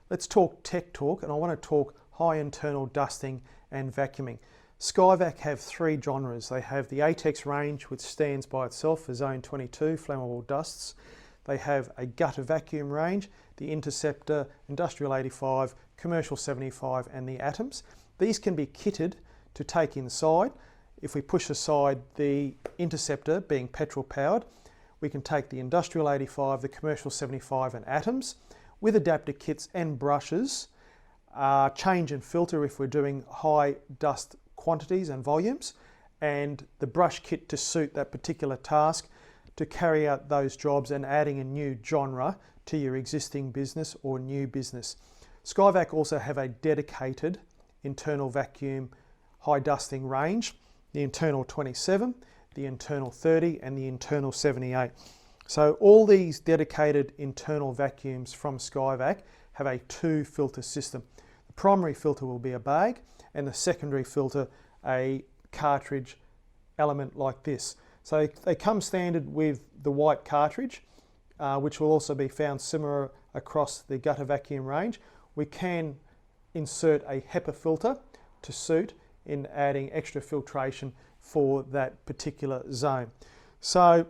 let's talk tech talk, and I want to talk high internal dusting and vacuuming. SkyVac have three genres. They have the ATEX range, which stands by itself for Zone 22 flammable dusts. They have a gutter vacuum range, the Interceptor, Industrial 85, Commercial 75 and the Atoms. These can be kitted to take inside. If we push aside the Interceptor being petrol powered, we can take the Industrial 85, the Commercial 75 and Atoms with adapter kits and brushes, change and filter if we're doing high dust quantities and volumes, and the brush kit to suit that particular task to carry out those jobs and adding a new genre to your existing business or new business. SkyVac also have a dedicated internal vacuum high dusting range, the internal 27, the internal 30 and the internal 78. So all these dedicated internal vacuums from SkyVac have a two filter system. The primary filter will be a bag and the secondary filter a cartridge element like this. So they come standard with the white cartridge, which will also be found similar across the gutter vacuum range. We can insert a HEPA filter to suit in adding extra filtration for that particular zone. So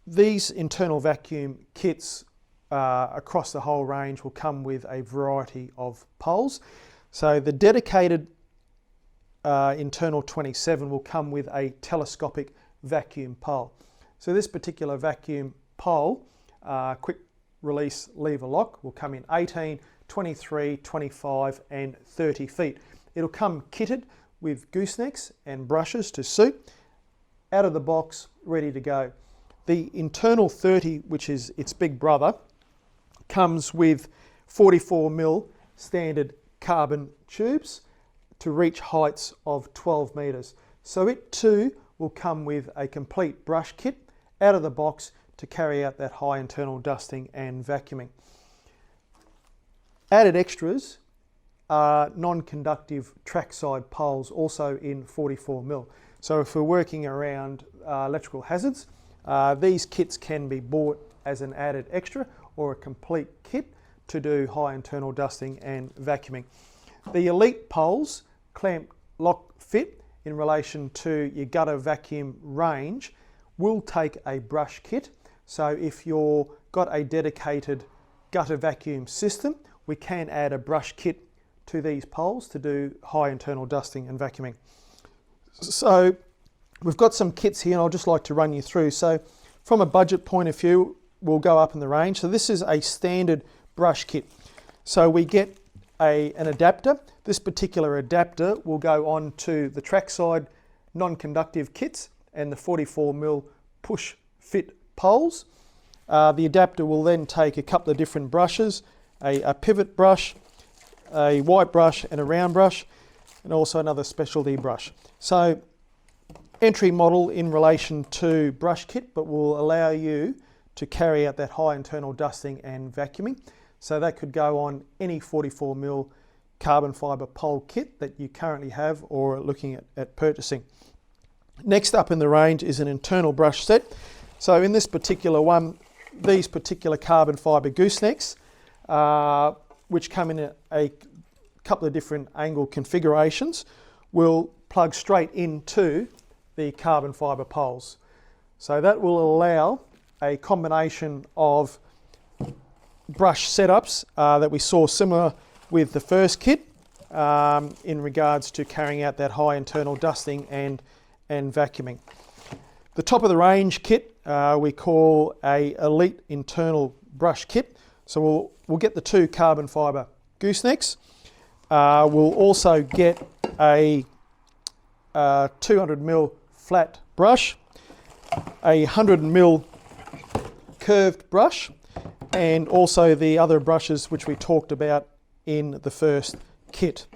these internal vacuum kits across the whole range will come with a variety of poles. So the dedicated internal 27 will come with a telescopic vacuum pole. So this particular vacuum pole, quick release lever lock, will come in 18, 23, 25 and 30 feet. It'll come kitted with goosenecks and brushes to suit, out of the box, ready to go. The internal 30, which is its big brother, comes with 44mm standard carbon tubes to reach heights of 12 metres. So it too will come with a complete brush kit out of the box to carry out that high internal dusting and vacuuming. Added extras are non-conductive trackside poles, also in 44mm. So if we're working around electrical hazards, these kits can be bought as an added extra or a complete kit to do high internal dusting and vacuuming. The elite poles, clamp lock fit in relation to your gutter vacuum range, will take a brush kit. So if you've got a dedicated gutter vacuum system, we can add a brush kit to these poles to do high internal dusting and vacuuming. So we've got some kits here and I'd just like to run you through. So from a budget point of view, we'll go up in the range. So this is a standard brush kit. So we get an adapter. This particular adapter will go on to the trackside non-conductive kits and the 44mm push fit poles. The adapter will then take a couple of different brushes, a pivot brush, a white brush and a round brush, and also another specialty brush. So entry model in relation to brush kit, but will allow you to carry out that high internal dusting and vacuuming. So that could go on any 44mm carbon fibre pole kit that you currently have or are looking at purchasing. Next up in the range is an internal brush set. So in this particular one, these particular carbon fibre goosenecks, which come in a couple of different angle configurations, will plug straight into the carbon fibre poles. So that will allow a combination of brush setups that we saw similar with the first kit in regards to carrying out that high internal dusting and vacuuming. The top of the range kit we call a elite internal brush kit. So we'll get the two carbon fibre goosenecks. We'll also get a 200mm flat brush, a 100mm curved brush, and also the other brushes which we talked about in the first kit.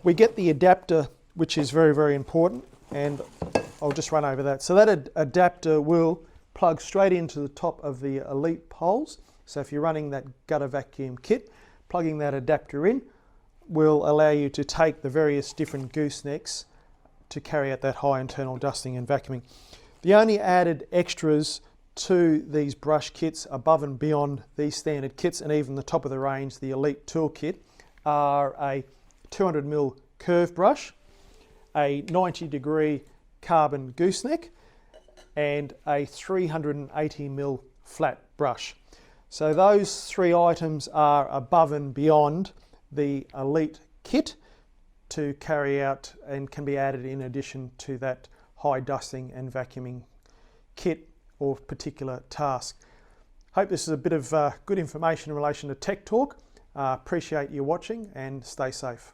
We get the adapter, which is very, very important, and I'll just run over that. So that adapter will plug straight into the top of the elite poles. So if you're running that gutter vacuum kit, plugging that adapter in will allow you to take the various different goosenecks to carry out that high internal dusting and vacuuming. The only added extras to these brush kits above and beyond these standard kits, and even the top of the range, the Elite Toolkit, are a 200mm curve brush, a 90-degree carbon gooseneck, and a 380mm flat brush. So those three items are above and beyond the Elite kit to carry out and can be added in addition to that high dusting and vacuuming kit or particular task. Hope this is a bit of good information in relation to Tech Talk. Appreciate you watching and stay safe.